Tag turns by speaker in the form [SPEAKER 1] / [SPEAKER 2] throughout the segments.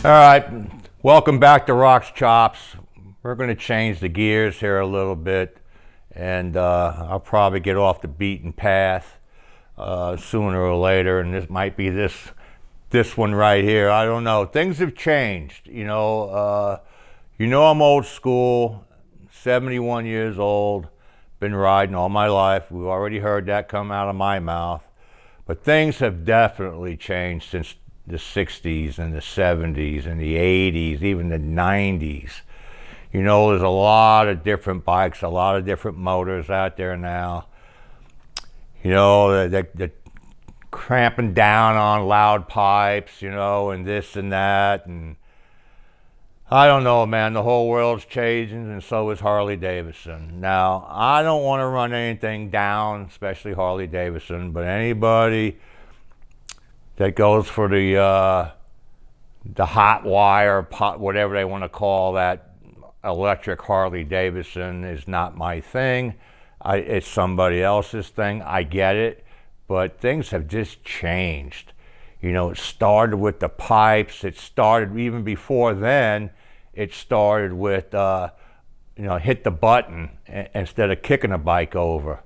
[SPEAKER 1] All right, welcome back to Rocks Chops. We're going to change the gears here a little bit, and I'll probably get off the beaten path sooner or later, and this might be this one right here. I don't know. Things have changed, I'm old school, 71 years old, been riding all my life. We've already heard that come out of my mouth, but things have definitely changed since the 60s and the 70s and the 80s, even the 90s. There's a lot of different bikes, a lot of different motors out there now. They're cramping down on loud pipes, and this and that. And I don't know, man, the whole world's changing, and so is Harley Davidson. Now, I don't want to run anything down, especially Harley Davidson, but anybody that goes for the hot wire, whatever they want to call that, electric Harley Davidson is not my thing. It's somebody else's thing. I get it, but things have just changed. It started with the pipes. It started even before then. It started with hit the button instead of kicking a bike over.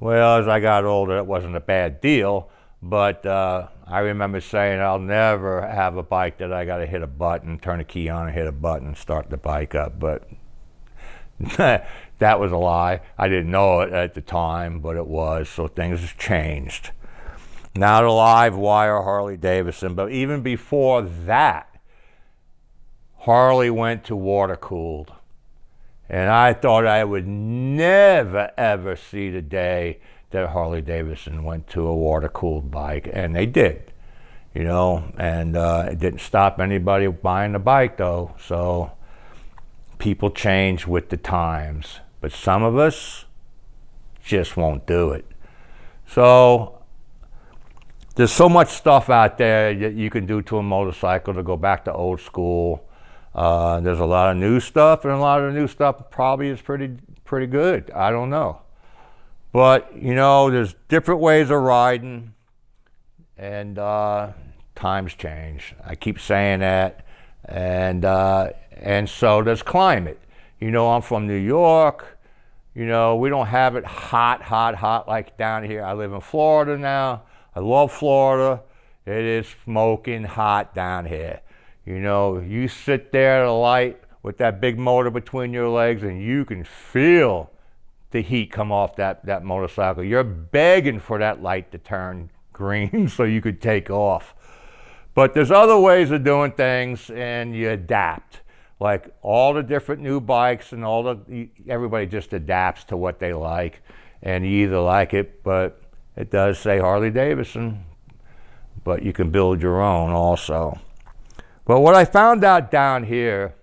[SPEAKER 1] Well, as I got older, it wasn't a bad deal. But I remember saying I'll never have a bike that I got to hit a button, turn a key on and hit a button, start the bike up. But that was a lie. I didn't know it at the time, but it was. So things have changed. Now the live wire Harley Davidson. But even before that, Harley went to water cooled. And I thought I would never, ever see the day that Harley Davidson went to a water-cooled bike, and they did, and it didn't stop anybody buying the bike, though. So people change with the times, but some of us just won't do it. So there's so much stuff out there that you can do to a motorcycle to go back to old school. There's a lot of new stuff, and a lot of the new stuff probably is pretty good. I don't know. But, there's different ways of riding, and times change. I keep saying that, and so does climate. I'm from New York. We don't have it hot like down here. I live in Florida now. I love Florida. It is smoking hot down here. You sit there at a light with that big motor between your legs, and you can feel the heat come off that motorcycle. You're begging for that light to turn green so you could take off. But there's other ways of doing things, and you adapt. Like all the different new bikes and everybody just adapts to what they like, and you either like it, but it does say Harley Davidson, but you can build your own also. But what I found out down here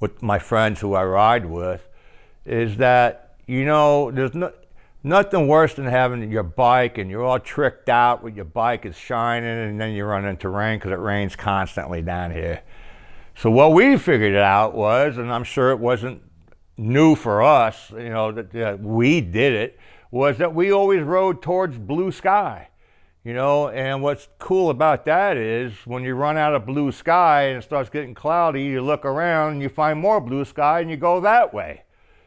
[SPEAKER 1] with my friends who I ride with is that there's nothing worse than having your bike and you're all tricked out with your bike is shining, and then you run into rain because it rains constantly down here. So what we figured out was, and I'm sure it wasn't new for us, that we did it, was that we always rode towards blue sky. And what's cool about that is when you run out of blue sky and it starts getting cloudy, you look around and you find more blue sky and you go that way.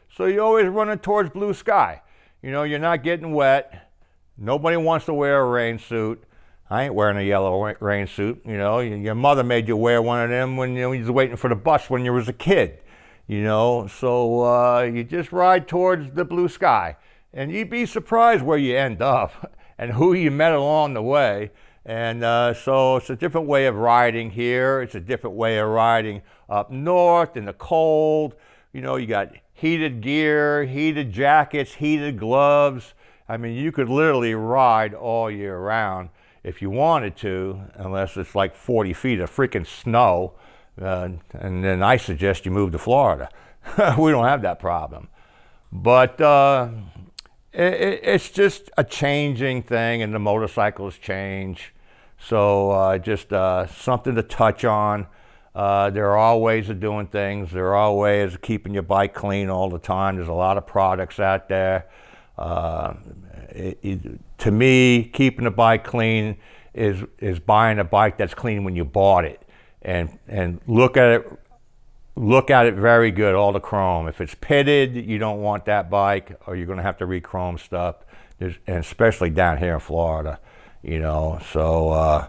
[SPEAKER 1] So you're always running towards blue sky. You're not getting wet. Nobody wants to wear a rain suit. I ain't wearing a yellow rain suit. Your mother made you wear one of them when you was waiting for the bus when you was a kid. So you just ride towards the blue sky. And you'd be surprised where you end up and who you met along the way. And so it's a different way of riding here. It's a different way of riding up north in the cold. You got heated gear, heated jackets, heated gloves. I mean, you could literally ride all year round if you wanted to, unless it's like 40 feet of freaking snow. And then I suggest you move to Florida. We don't have that problem. But it's just a changing thing, and the motorcycles change. So just something to touch on. There are all ways of doing things. There are all ways of keeping your bike clean all the time. There's a lot of products out there. To me, keeping a bike clean is buying a bike that's clean when you bought it. and look at it. Look at it very good, all the chrome. If it's pitted, you don't want that bike, or you're going to have to re-chrome stuff, and especially down here in Florida, you know. So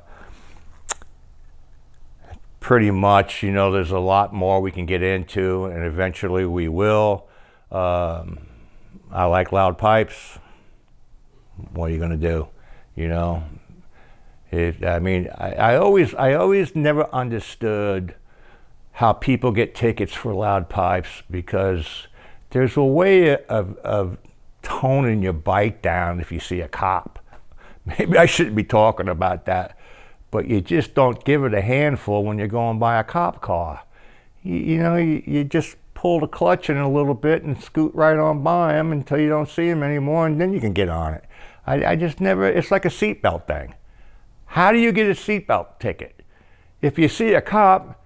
[SPEAKER 1] pretty much, you know, there's a lot more we can get into, and eventually we will. I like loud pipes. What are you going to do, you know? I always never understood how people get tickets for loud pipes, because there's a way of toning your bike down if you see a cop. Maybe I shouldn't be talking about that, but you just don't give it a handful when you're going by a cop car. You just pull the clutch in a little bit and scoot right on by them until you don't see them anymore, and then you can get on it. I just never, it's like a seatbelt thing. How do you get a seatbelt ticket? If you see a cop,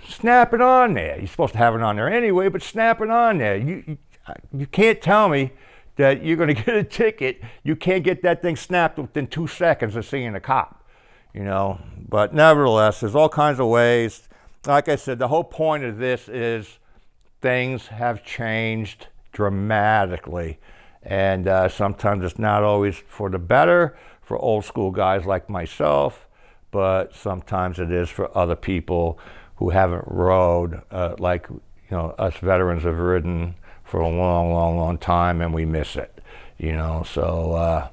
[SPEAKER 1] snap it on there. You're supposed to have it on there anyway, but snap it on there. You can't tell me that you're going to get a ticket. You can't get that thing snapped within 2 seconds of seeing a cop, you know. But nevertheless, there's all kinds of ways. Like I said, the whole point of this is things have changed dramatically. And sometimes it's not always for the better for old school guys like myself, but sometimes it is for other people who haven't rode like, you know, us veterans have ridden for a long time, and we miss it, you know. So,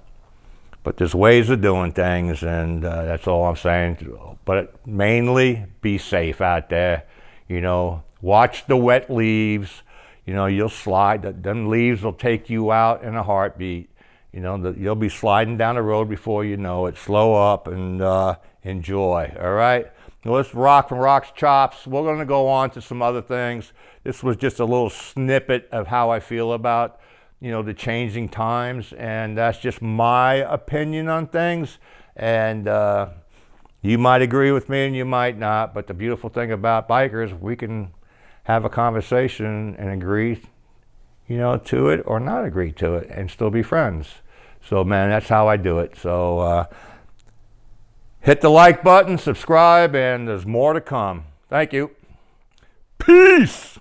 [SPEAKER 1] but there's ways of doing things, and that's all I'm saying. But mainly, be safe out there, you know. Watch the wet leaves, you know. You'll slide. Them leaves will take you out in a heartbeat. You know, you'll be sliding down the road before you know it. Slow up and enjoy. All right. Let's rock from Rocks Chops. We're going to go on to some other things. This was just a little snippet of how I feel about, you know, the changing times, and that's just my opinion on things. And you might agree with me and you might not, but the beautiful thing about bikers, we can have a conversation and agree, you know, to it or not agree to it and still be friends. So, man, that's how I do it. So, hit the like button, subscribe, and there's more to come. Thank you. Peace!